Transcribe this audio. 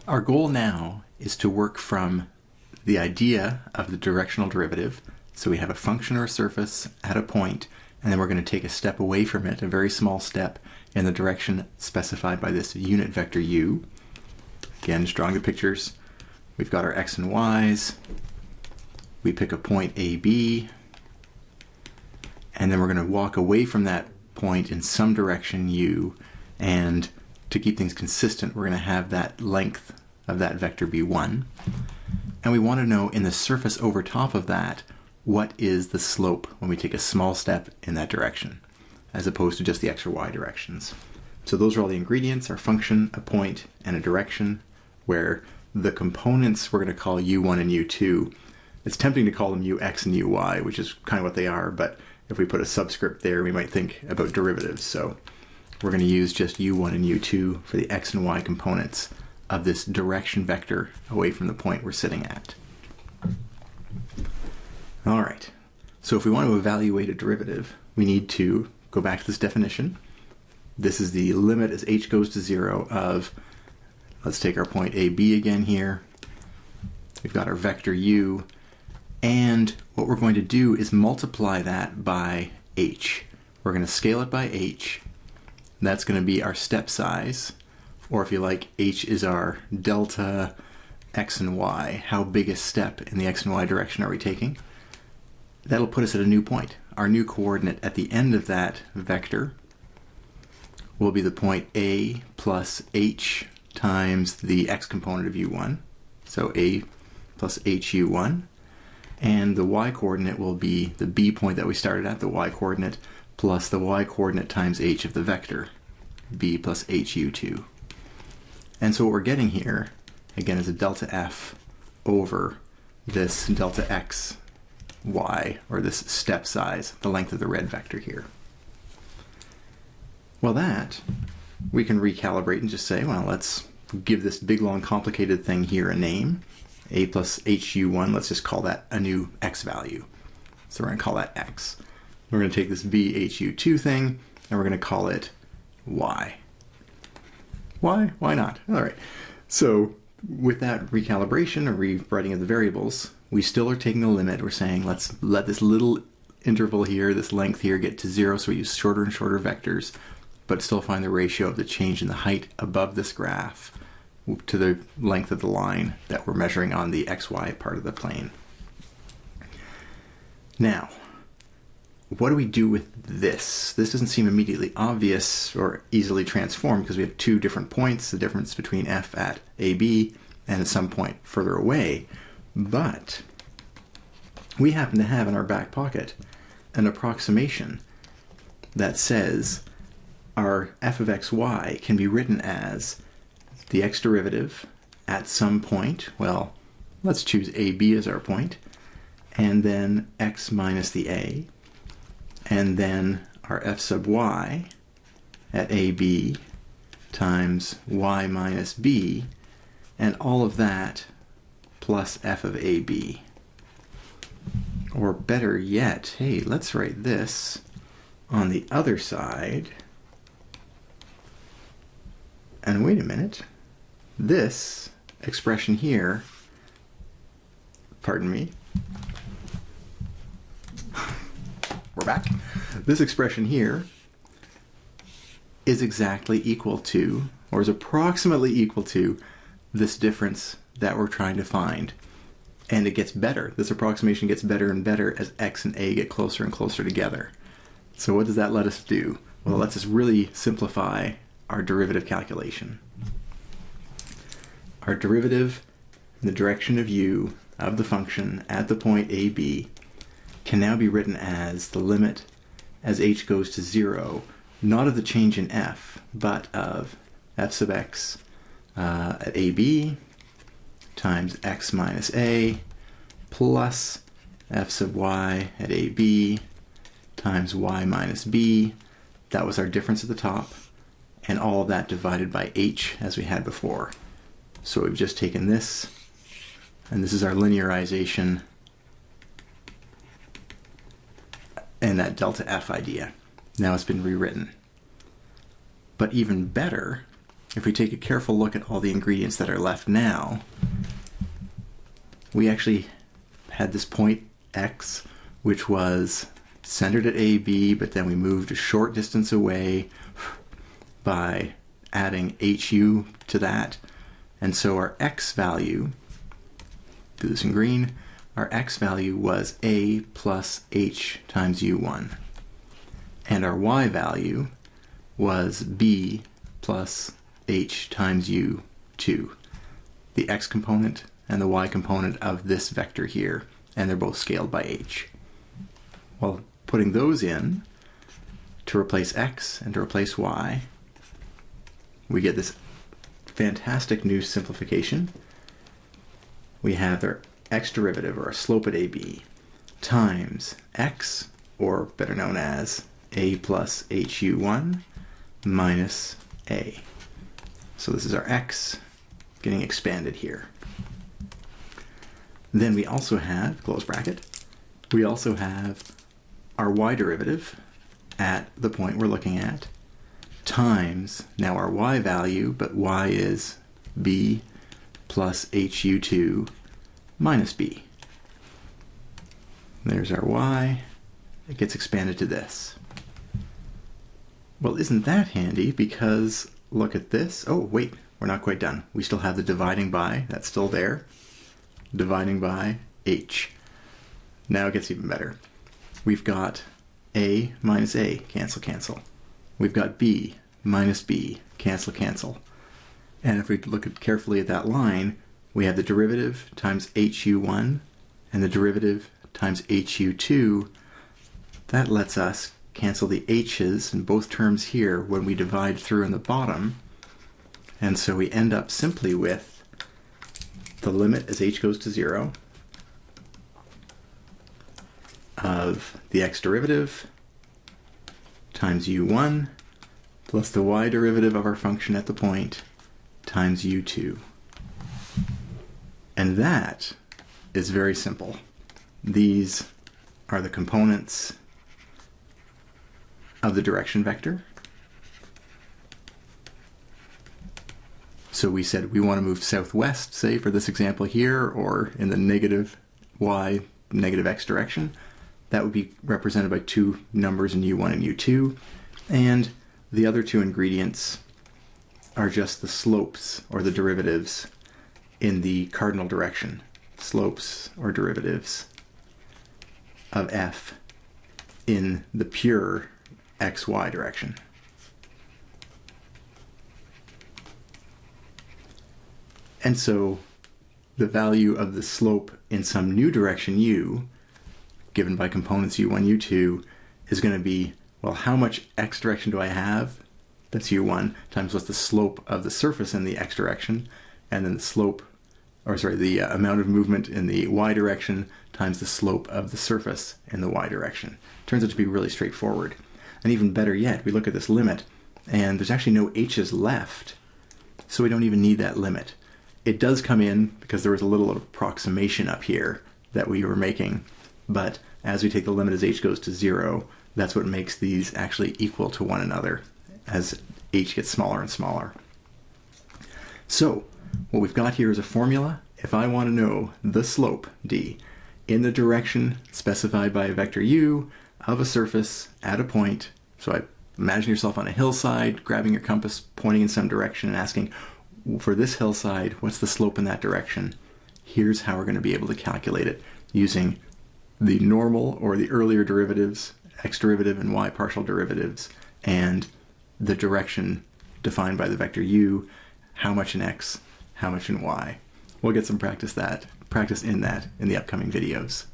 Our goal now is to work from the idea of the directional derivative. So we have a function or a surface at a point, and then we're going to take a step away from it, a very small step, in the direction specified by this unit vector u. Again, just drawing the pictures. We've got our x and y's. We pick a point AB, and then we're going to walk away from that point in some direction u, and to keep things consistent, we're going to have that length of that vector be 1. And we want to know in the surface over top of that, what is the slope when we take a small step in that direction, as opposed to just the x or y directions. So those are all the ingredients: our function, a point, and a direction, where the components we're going to call u1 and u2. It's tempting to call them ux and uy, which is kind of what they are, but if we put a subscript there, we might think about derivatives. So we're going to use just u1 and u2 for the x and y components of this direction vector away from the point we're sitting at. All right, so if we want to evaluate a derivative, we need to go back to this definition. This is the limit as h goes to 0 of, let's take our point AB again here. We've got our vector u, and what we're going to do is multiply that by h. We're going to scale it by h. That's going to be our step size, or if you like, h is our delta x and y. How big a step in the x and y direction are we taking? That'll put us at a new point. Our new coordinate at the end of that vector will be the point a plus h times the x component of u1. So a plus h u1. And the y coordinate will be the b point that we started at, the y coordinate, plus the y coordinate times h of the vector, b plus h u2. And so what we're getting here, again, is a delta f over this delta x y, or this step size, the length of the red vector here. Well, that we can recalibrate and just say, well, let's give this big, long, complicated thing here a name. A plus HU1, let's just call that a new x value. So we're going to call that x. We're going to take this BHU2 thing, and we're going to call it y. Why? Why not? All right. So with that recalibration or rewriting of the variables, we still are taking the limit. We're saying let's let this little interval here, this length here, get to 0, so we use shorter and shorter vectors, but still find the ratio of the change in the height above this graph to the length of the line that we're measuring on the xy part of the plane. Now, what do we do with this? This doesn't seem immediately obvious or easily transformed because we have two different points, the difference between f at AB and at some point further away. But we happen to have in our back pocket an approximation that says our f of xy can be written as the x derivative at some point, well, let's choose AB as our point, and then x minus the a, and then our f sub y at AB times y minus b, and all of that plus f of AB. Or better yet, hey, let's write this on the other side. And wait a minute, this expression here, pardon me, we're back. This expression here is exactly equal to, or is approximately equal to, this difference that we're trying to find. And it gets better. This approximation gets better and better as x and a get closer and closer together. So what does that let us do? Well, it lets us really simplify our derivative calculation. Our derivative in the direction of u of the function at the point AB can now be written as the limit as h goes to 0, not of the change in f, but of f sub x at AB times x minus a plus f sub y at AB times y minus b. That was our difference at the top, and all of that divided by h as we had before. So we've just taken this, and this is our linearization and that delta f idea. Now it's been rewritten. But even better, if we take a careful look at all the ingredients that are left now, we actually had this point x, which was centered at AB, but then we moved a short distance away by adding HU to that. And so our x value, do this in green, our x value was A plus H times U1. And our y value was B plus H times U2. The x component and the y component of this vector here, and they're both scaled by H. Well, putting those in to replace x and to replace y, we get this fantastic new simplification. We have our x derivative, or a slope at AB, times x, or better known as A plus HU1 minus A. So this is our x getting expanded here. Then we also have, close bracket, we also have our y derivative at the point we're looking at, times now our y value, but y is b plus HU2 minus b. There's our y. It gets expanded to this. Well, isn't that handy? Because look at this. Oh, wait, we're not quite done. We still have the dividing by. That's still there. Dividing by h. Now it gets even better. We've got a minus a, cancel, cancel. We've got b minus b, cancel, cancel. And if we look carefully at that line, we have the derivative times HU1 and the derivative times HU2. That lets us cancel the h's in both terms here when we divide through in the bottom. And so we end up simply with the limit as h goes to 0 of the x derivative times u1 plus the y derivative of our function at the point times u2. And that is very simple. These are the components of the direction vector. So we said we want to move southwest, say, for this example here, or in the negative y, negative x direction. That would be represented by two numbers in u1 and u2. And the other two ingredients are just the slopes, or the derivatives, in the cardinal direction. Slopes, or derivatives, of f in the pure xy direction. And so the value of the slope in some new direction u, given by components u1, u2, is going to be, well, how much x direction do I have? That's u1, times what's the slope of the surface in the x direction, and then the slope, or sorry, the amount of movement in the y direction times the slope of the surface in the y direction. Turns out to be really straightforward. And even better yet, we look at this limit, and there's actually no h's left, so we don't even need that limit. It does come in because there was a little approximation up here that we were making, but as we take the limit as h goes to 0, that's what makes these actually equal to one another as h gets smaller and smaller. So what we've got here is a formula. If I want to know the slope, d, in the direction specified by a vector u of a surface at a point, so I imagine yourself on a hillside, grabbing your compass, pointing in some direction and asking, for this hillside, what's the slope in that direction? Here's how we're going to be able to calculate it using the normal or the earlier derivatives, x derivative and y partial derivatives, and the direction defined by the vector u, how much in x, how much in y. We'll get some practice in that in the upcoming videos.